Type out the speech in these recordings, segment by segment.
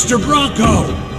Mr. Bronco!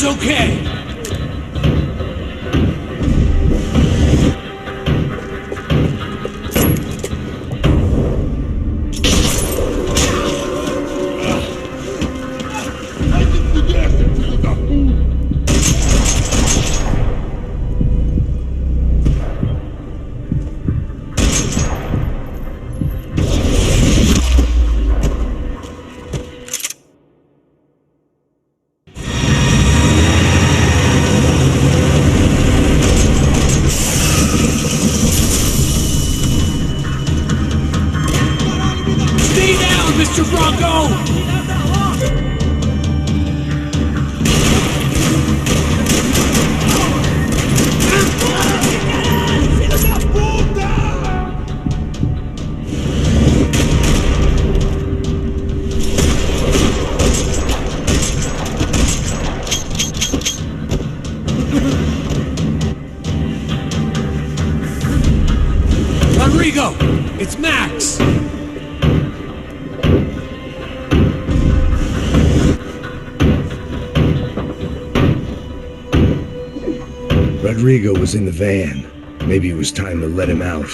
Okay. Mr. Bronco! Rodrigo! It's Max! Rodrigo was in the van. Maybe it was time to let him out.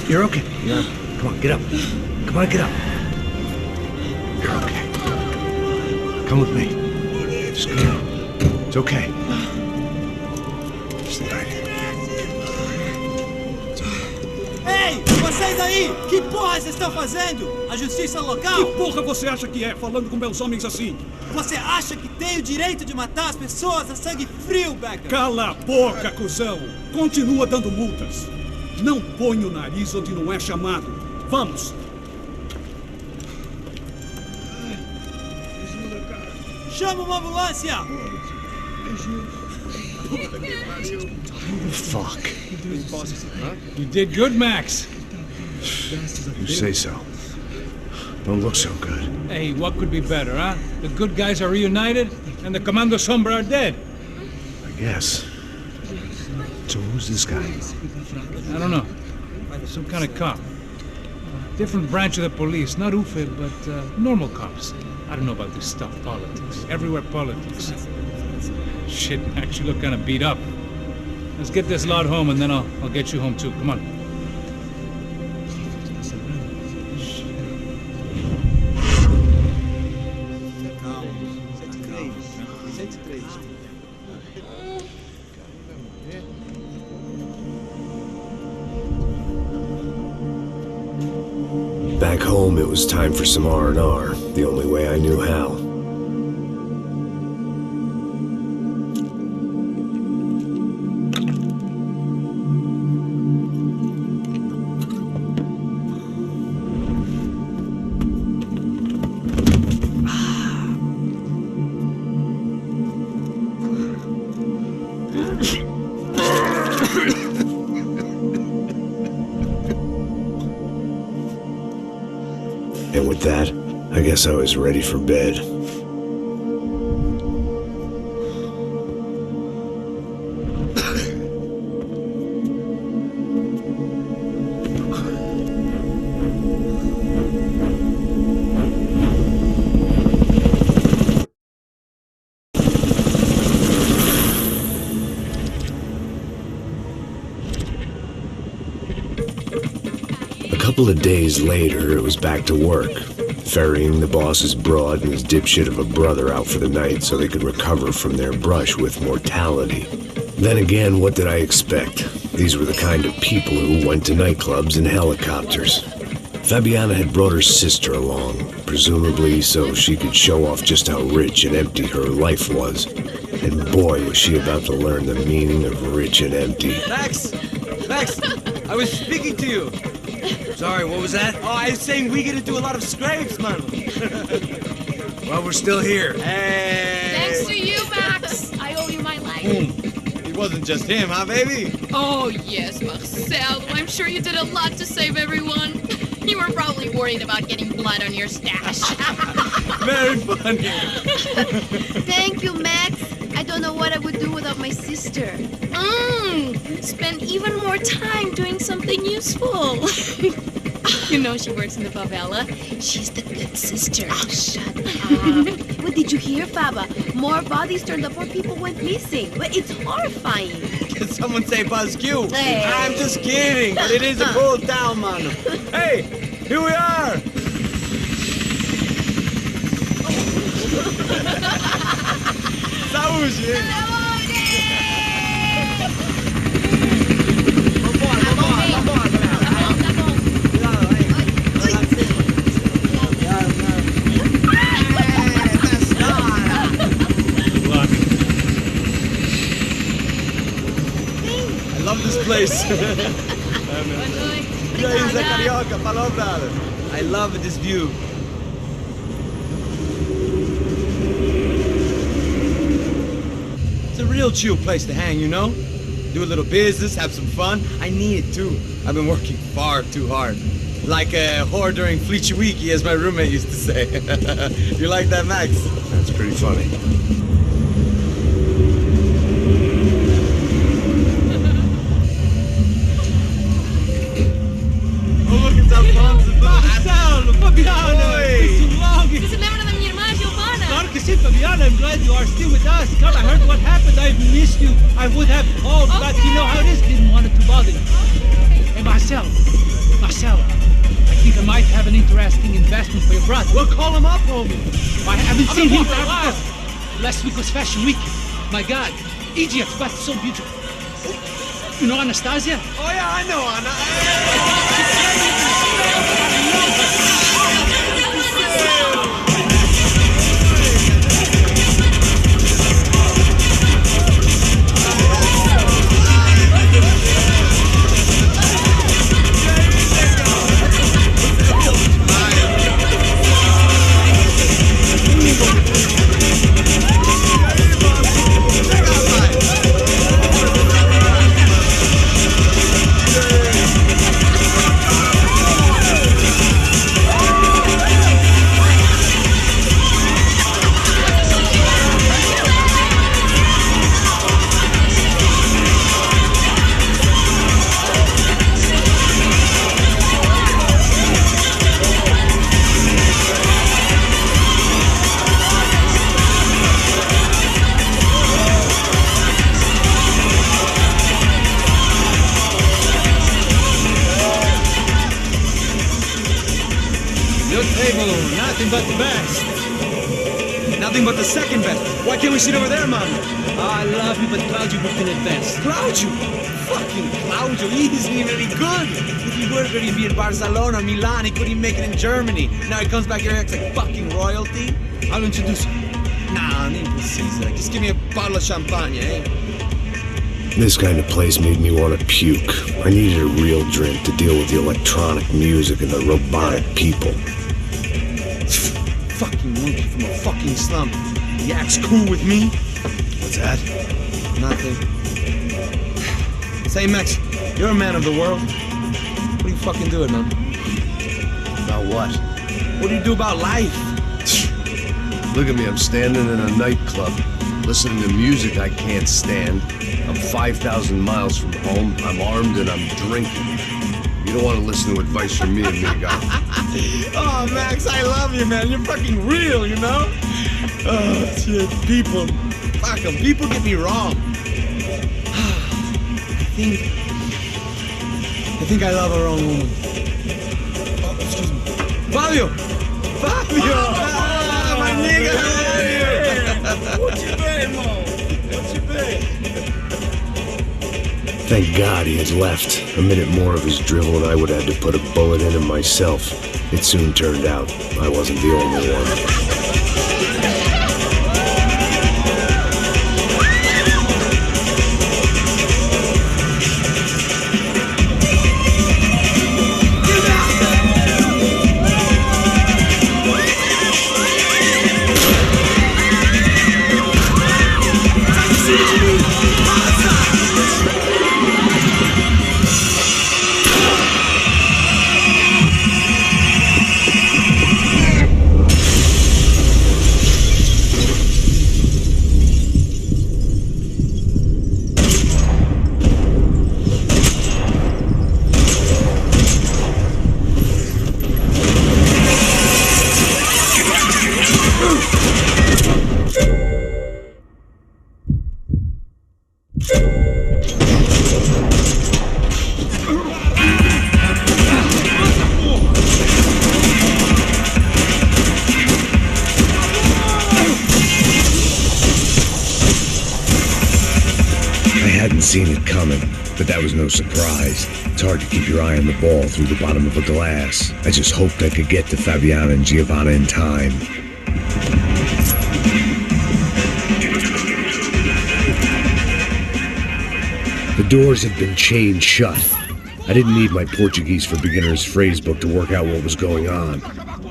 You're okay. Come on, get up. Come on, get up. You're okay. Come with me. Just come on. It's okay. Stay right here. Ei, vocês aí! Que porra vocês estão fazendo? A justiça local? Que porra você acha que é, falando com belos homens assim? Você acha que tem o direito de matar as pessoas a sangue frio, Becker? Cala a boca, cuzão! Continua dando multas. Não põe o nariz onde não é chamado. Vamos! Chama uma ambulância! Fuck. You did good, Max. You say so. Don't look so good. Hey, what could be better, huh? The good guys are reunited, and the Commando Sombra are dead. I guess. So who's this guy? I don't know. Some kind of cop. Different branch of the police. Not UFE, but normal cops. I don't know about this stuff. Politics. Everywhere politics. Shit, Max, you look kind of beat up. Let's get this lot home, and then I'll get you home, too. Come on. Back home, it was time for some R&R, the only way I knew how. And with that, I guess I was ready for bed. A couple of days later, it was back to work, ferrying the boss's broad and his dipshit of a brother out for the night so they could recover from their brush with mortality. Then again, what did I expect? These were the kind of people who went to nightclubs in helicopters. Fabiana had brought her sister along, presumably so she could show off just how rich and empty her life was. And boy, was she about to learn the meaning of rich and empty. Max! Max! I was speaking to you! Sorry, what was that? Oh, I was saying we get to do a lot of scrapes, man! Well, we're still here. Hey! Thanks to you, Max. I owe you my life. It wasn't just him, huh, baby? Oh, yes, Marcel. I'm sure you did a lot to save everyone. You were probably worried about getting blood on your stash. Very funny! Thank you, Max. I don't know what I would do without my sister. Spend even more time doing something useful. You know she works in the favela. She's the good sister. Oh, shut up. What did you hear, Faba? More bodies turned up where people went missing. But it's horrifying. Can someone say Buzz Q? Hey. I'm just kidding, but it is a cool town, man. Hey, here we are! Saúde! I love this place. I love this view. It's a real chill place to hang, you know? Do a little business, have some fun. I need it too. I've been working far too hard. Like a whore during Fleechy Weeky, as my roommate used to say. You like that, Max? That's pretty funny. Oh, look at that Marcelo, Fabiana! Você se lembra da minha irmã, Giovanna? Claro que sim, Fabiana. I'm glad you are still with us. Come, I heard what happened. I've missed you. I would have called, but you know how it is. Didn't want it to bother you. Hey, Marcel, interesting investment for your brother. Well, call him up, homie. I haven't seen him for a while. Last week was Fashion Week. My God, Egypt, but so beautiful. You know Anastasia? Oh, yeah, I know Anna. Nothing but the best. Nothing but the second best. Why can't we sit over there, Mom? I love you, but Claudio booked in advance. Claudio? Fucking Claudio, he isn't even any good. If he were good, he'd be in Barcelona or Milan. He couldn't even make it in Germany. Now he comes back here and acts like fucking royalty. I'll introduce you. Nah, nem precisa. Just give me a bottle of champagne, eh? This kind of place made me want to puke. I needed a real drink to deal with the electronic music and the robotic people. Fucking monkey from a fucking slum. He acts cool with me. What's that? Nothing. Say, Max, you're a man of the world. What are you fucking doing, man? About what? What do you do about life? Look at me, I'm standing in a nightclub, listening to music I can't stand. I'm 5,000 miles from home, I'm armed and I'm drinking. You don't want to listen to advice from me, amigo. Oh, Max, I love you, man. You're fucking real, you know? Oh, shit. People. Fuck them. People get me wrong. I think I love a wrong woman. Oh, excuse me. Fabio! Fabio! Ah, my nigga, how are you? What you been, Mo? What you been? Thank God he had left. A minute more of his drivel and I would have had to put a bullet in him myself. It soon turned out I wasn't the only one. Seen it coming, but that was no surprise. It's hard to keep your eye on the ball through the bottom of a glass. I just hoped I could get to Fabiana and Giovanna in time. The doors had been chained shut. I didn't need my Portuguese for Beginners phrase book to work out what was going on.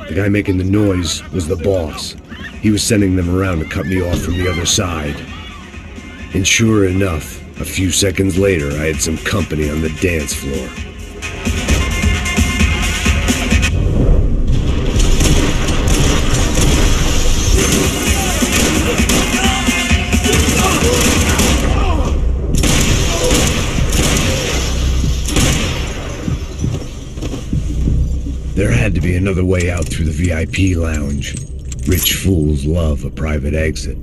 The guy making the noise was the boss. He was sending them around to cut me off from the other side. And sure enough, a few seconds later, I had some company on the dance floor. There had to be another way out through the VIP lounge. Rich fools love a private exit.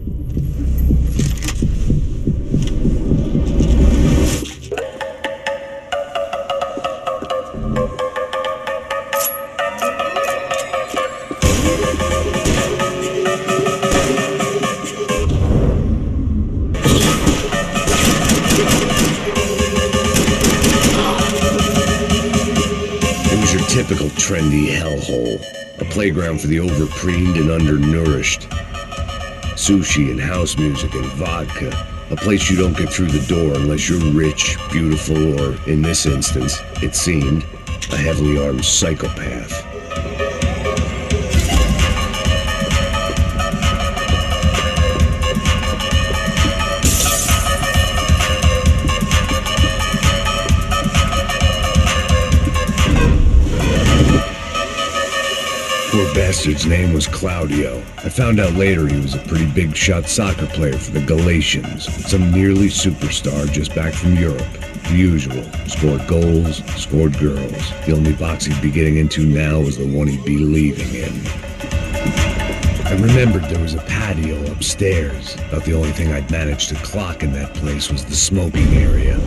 trendy hellhole. A playground for the overpreened and undernourished. Sushi and house music and vodka. A place you don't get through the door unless you're rich, beautiful, or, in this instance, it seemed, a heavily armed psychopath. Poor bastard's name was Claudio. I found out later he was a pretty big shot soccer player for the Galatians, some nearly superstar just back from Europe. The usual. Scored goals, scored girls. The only box he'd be getting into now was the one he'd be leaving in. I remembered there was a patio upstairs. About the only thing I'd managed to clock in that place was the smoking area.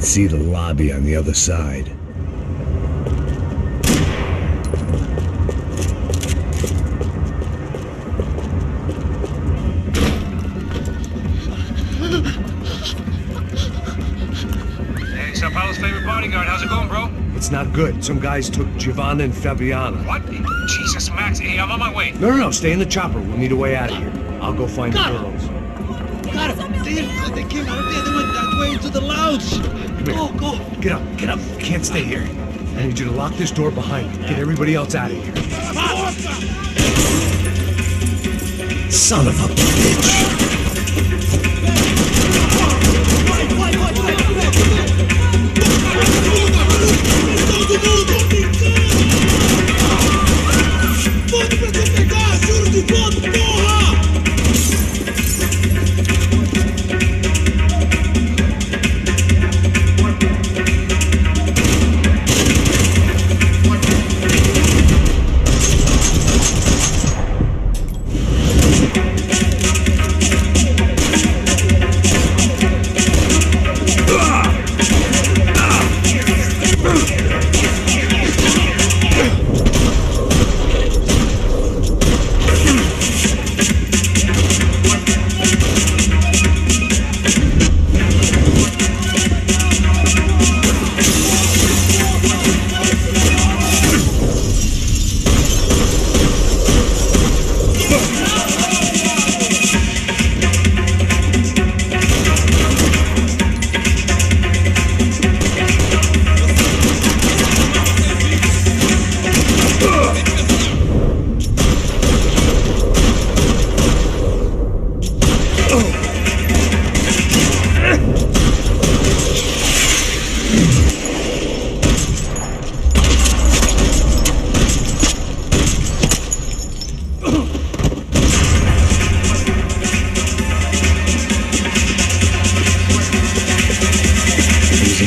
See the lobby on the other side. Hey, Sao Paulo's favorite bodyguard. How's it going, bro? It's not good. Some guys took Giovanna and Fabiana. What? Jesus, Max. Hey, I'm on my way. No. Stay in the chopper. We'll need a way out of here. I'll go find the girls. Got him! They came out of there. They went that way into the lounge. Go! Get up. You can't stay here. I need you to lock this door behind you. Get everybody else out of here. Son of a bitch!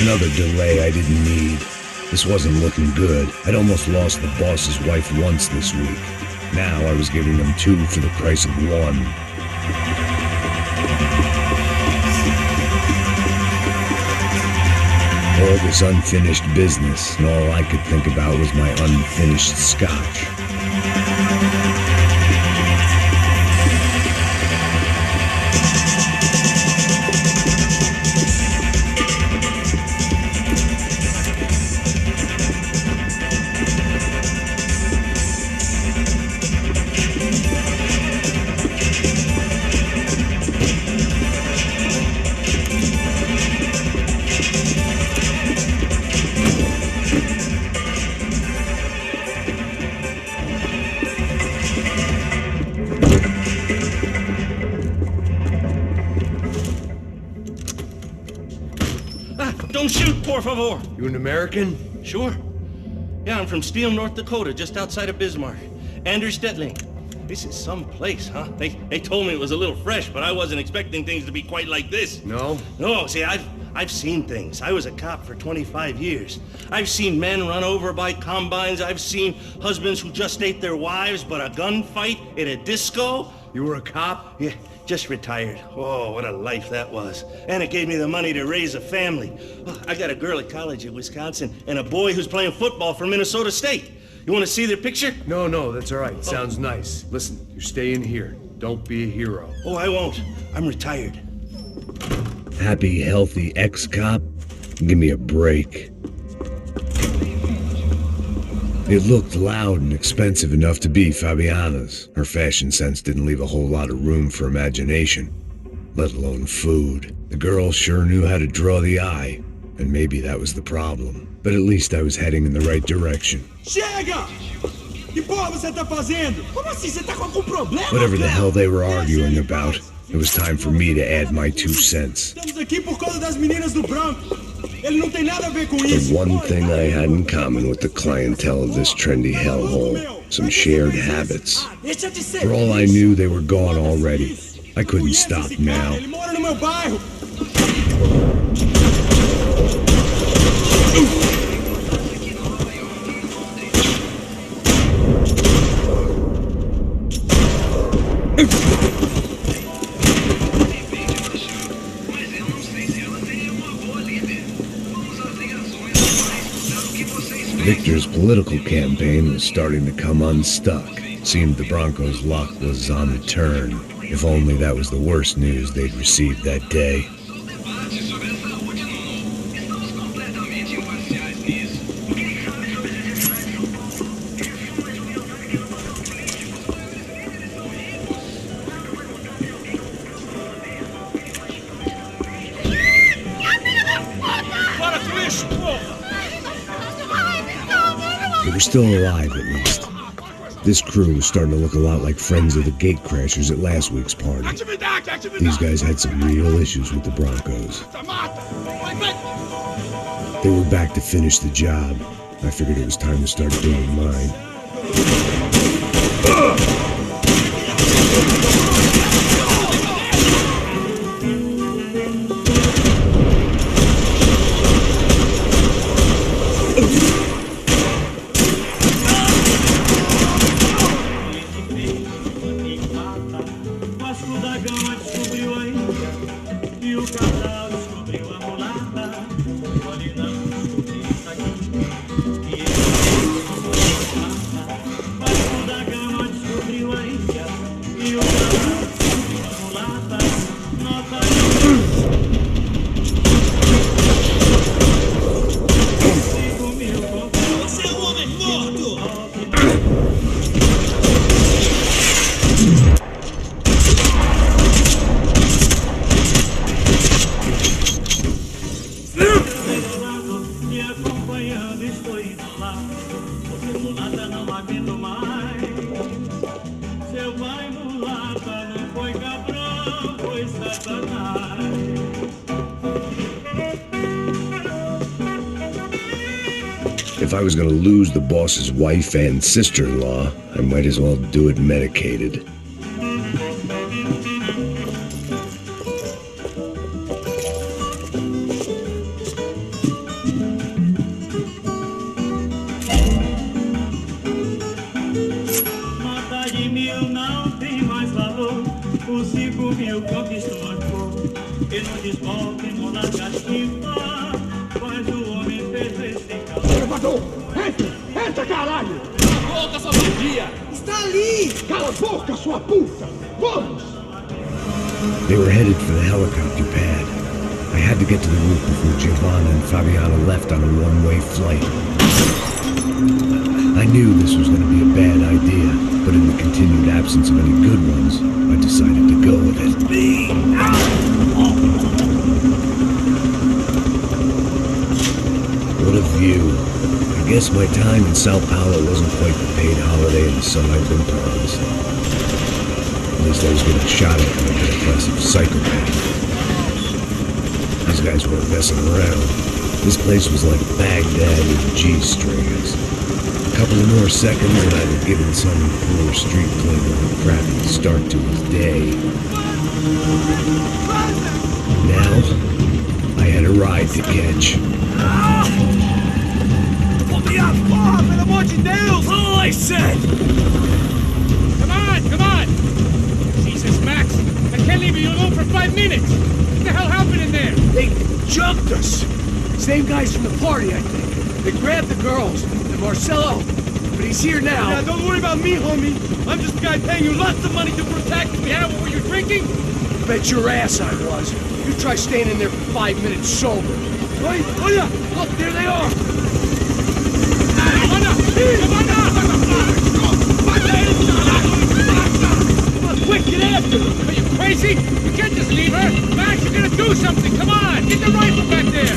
Another delay I didn't need. This wasn't looking good. I'd almost lost the boss's wife once this week. Now I was giving them two for the price of one. All this unfinished business, and all I could think about was my unfinished scotch. Don't shoot, por favor. You an American? Sure. Yeah, I'm from Steele, North Dakota, just outside of Bismarck. Andrew Stetling. This is some place, huh? They told me it was a little fresh, but I wasn't expecting things to be quite like this. No? No, see, I've seen things. I was a cop for 25 years. I've seen men run over by combines. I've seen husbands who just ate their wives, but a gunfight at a disco. You were a cop? Yeah, just retired. Oh, what a life that was. And it gave me the money to raise a family. Oh, I got a girl at college at Wisconsin and a boy who's playing football for Minnesota State. You want to see their picture? No, that's all right. Sounds nice. Listen, you're staying here. Don't be a hero. Oh, I won't. I'm retired. Happy, healthy ex-cop? Give me a break. It looked loud and expensive enough to be Fabiana's. Her fashion sense didn't leave a whole lot of room for imagination, let alone food. The girl sure knew how to draw the eye, and maybe that was the problem. But at least I was heading in the right direction. Chega! Que porra você tá fazendo? Como assim? Você tá com algum problema? Whatever the hell they were arguing about, it was time for me to add my 2 cents. Estamos aqui por causa das meninas do branco. Ele não tem nada a ver com isso. The one thing I had in common with the clientele of this trendy hellhole, some shared habits. For all I knew, they were gone already. I couldn't stop now. Ele mora no meu bairro. Victor's political campaign was starting to come unstuck. Seemed the Broncos' luck was on the turn. If only that was the worst news they'd received that day. They were still alive, at least. This crew was starting to look a lot like friends of the gatecrashers at last week's party. These guys had some real issues with the Broncos. They were back to finish the job. I figured it was time to start doing mine. If I was gonna lose the boss's wife and sister-in-law, I might as well do it medicated. Entra, caralho! Volta, sua vadia! Está ali! Cala a boca, sua puta! Vamos! They were headed for the helicopter pad. I had to get to the roof before Giovanna and Fabiana left on a one-way flight. I knew this was going to be a bad idea, but in the continued absence of any good ones, I decided to go with it. What a view. I guess my time in Sao Paulo wasn't quite the paid holiday in the sun I'd been promised. At least I was getting shot at by a class of psychopaths. These guys weren't messing around. This place was like Baghdad with G-strings. A couple of more seconds and I'd have given some poor street cleaner a crappy start to his day. Now, I had a ride to catch. Pull me up! Oh, man, I'm watching nails! That's all I said! Come on, come on! Jesus, Max! I can't leave you alone for 5 minutes! What the hell happened in there? They jumped us! Same guys from the party, I think. They grabbed the girls, and Marcelo, but he's here now. Yeah, don't worry about me, homie. I'm just a guy paying you lots of money to protect me. Yeah, what were you drinking? Bet your ass I was. You try staying in there for 5 minutes sober. Wait, oh yeah! Look, there they are! Come on up! Come on up! Come on, quick, get after them! Are you crazy? You can't just leave her! Max, you're gonna do something! Come on! Get the rifle back there!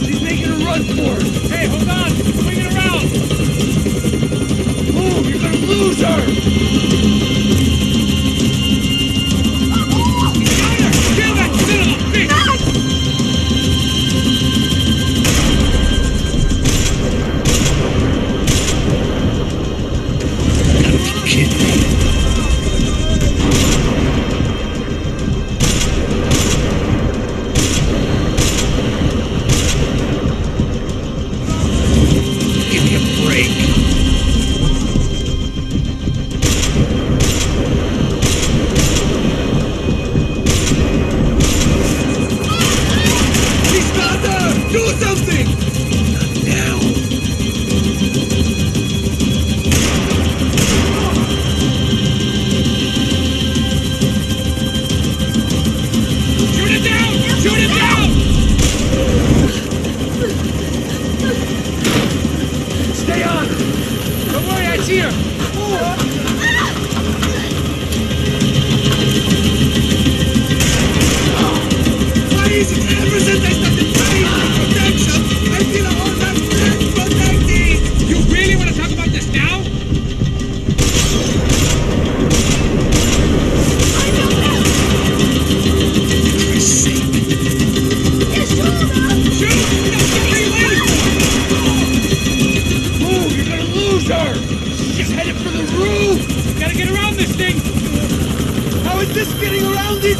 She's making a run for it! Hey, hold on! Swing it around! Move, you're gonna lose her! Kill that son of a bitch! Gotta be kidding me. Give me a break. He's got her! Do something! Now. Shoot it down! Shoot it down! Stay on! Don't worry, I see her! Why is it ever since I started praying for protection, I feel a whole lot less protected? You really want to talk about this now? Move, you're gonna lose her! She's headed for the roof! Gotta get around this thing! How is this getting around it?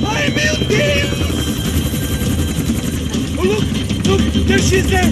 I'm melting! Oh, look! Look! There she is there!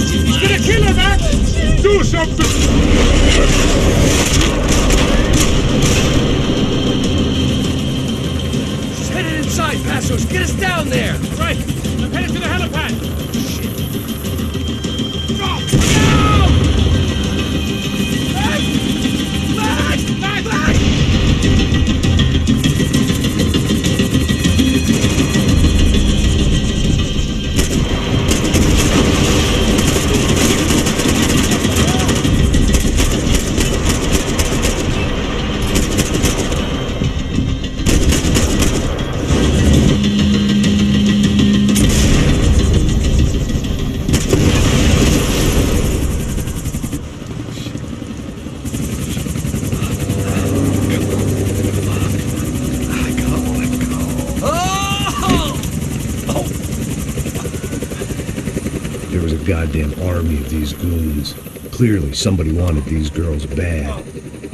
He's gonna kill her, Max! Do something! She's headed inside, Passos! Get us down there! Right, I'm headed to the helipad! There was a goddamn army of these goons. Clearly, somebody wanted these girls bad.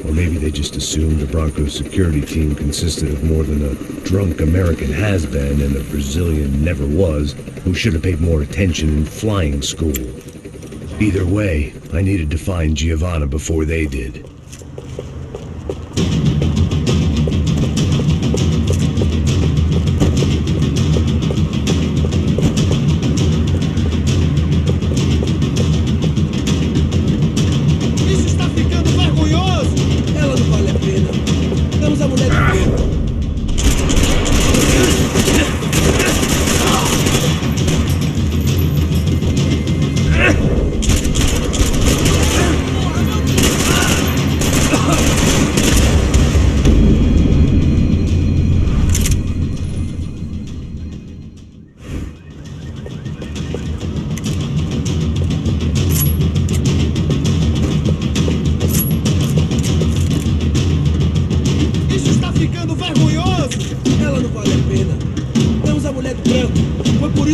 Or maybe they just assumed the Broncos security team consisted of more than a drunk American has-been and a Brazilian never-was who should have paid more attention in flying school. Either way, I needed to find Giovanna before they did.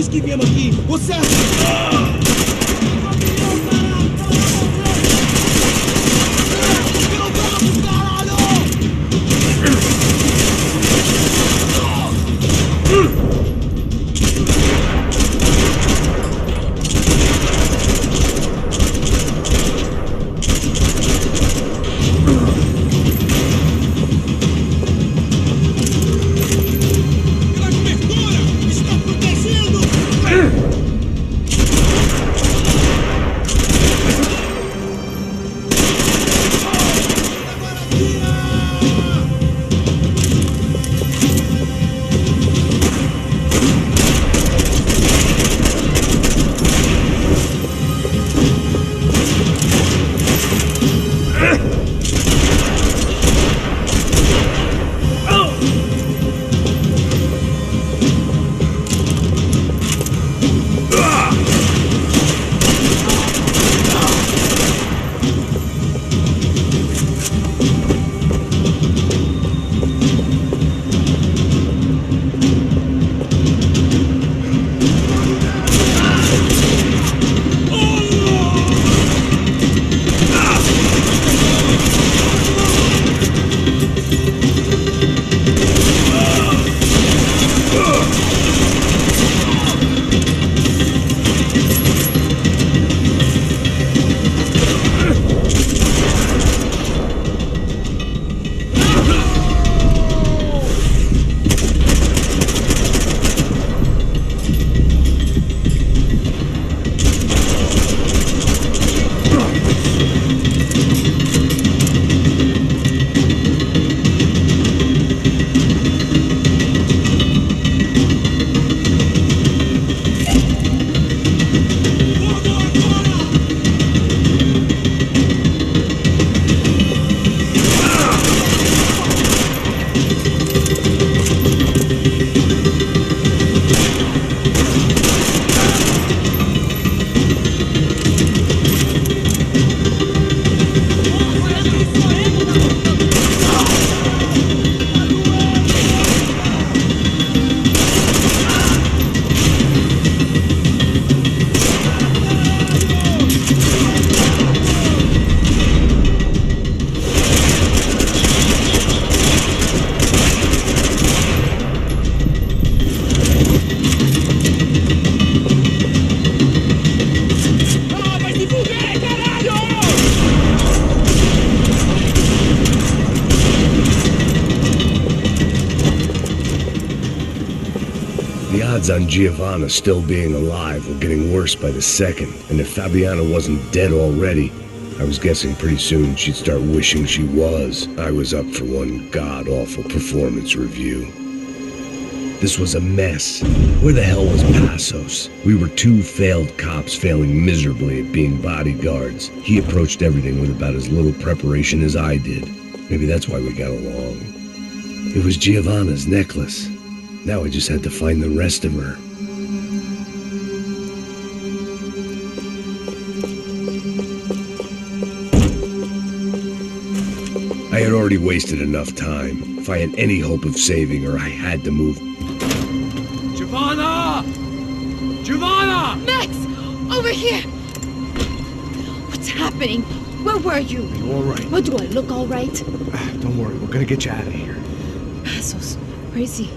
que viemos aqui? Você... The odds on Giovanna still being alive were getting worse by the second, and if Fabiana wasn't dead already, I was guessing pretty soon she'd start wishing she was. I was up for one god-awful performance review. This was a mess. Where the hell was Passos? We were two failed cops failing miserably at being bodyguards. He approached everything with about as little preparation as I did. Maybe that's why we got along. It was Giovanna's necklace. Now I just had to find the rest of her. I had already wasted enough time. If I had any hope of saving her, I had to move. Giovanna! Giovanna! Max! Over here! What's happening? Where were you? Are you all right? What, do I look all right? Don't worry, we're gonna get you out of here. Passos, where is he?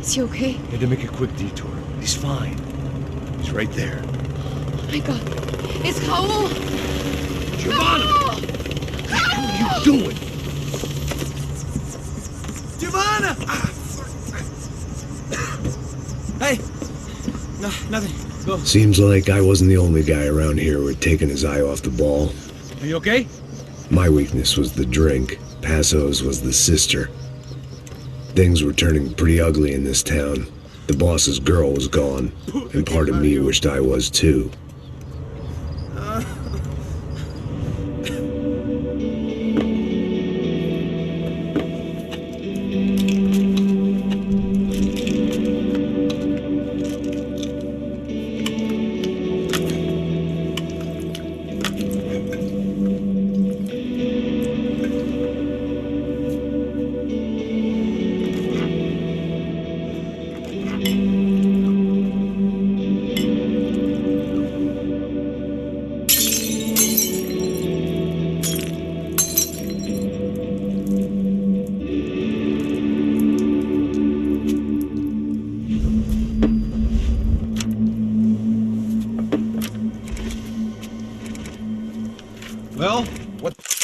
Is he okay? Had to make a quick detour. He's fine. He's right there. Oh my god. It's Raul! Giovanna! Raul! What are you doing? Giovanna! Hey! No, nothing. Go. Seems like I wasn't the only guy around here who had taken his eye off the ball. Are you okay? My weakness was the drink. Passos was the sister. Things were turning pretty ugly in this town. The boss's girl was gone, and part of me wished I was too. Well, what...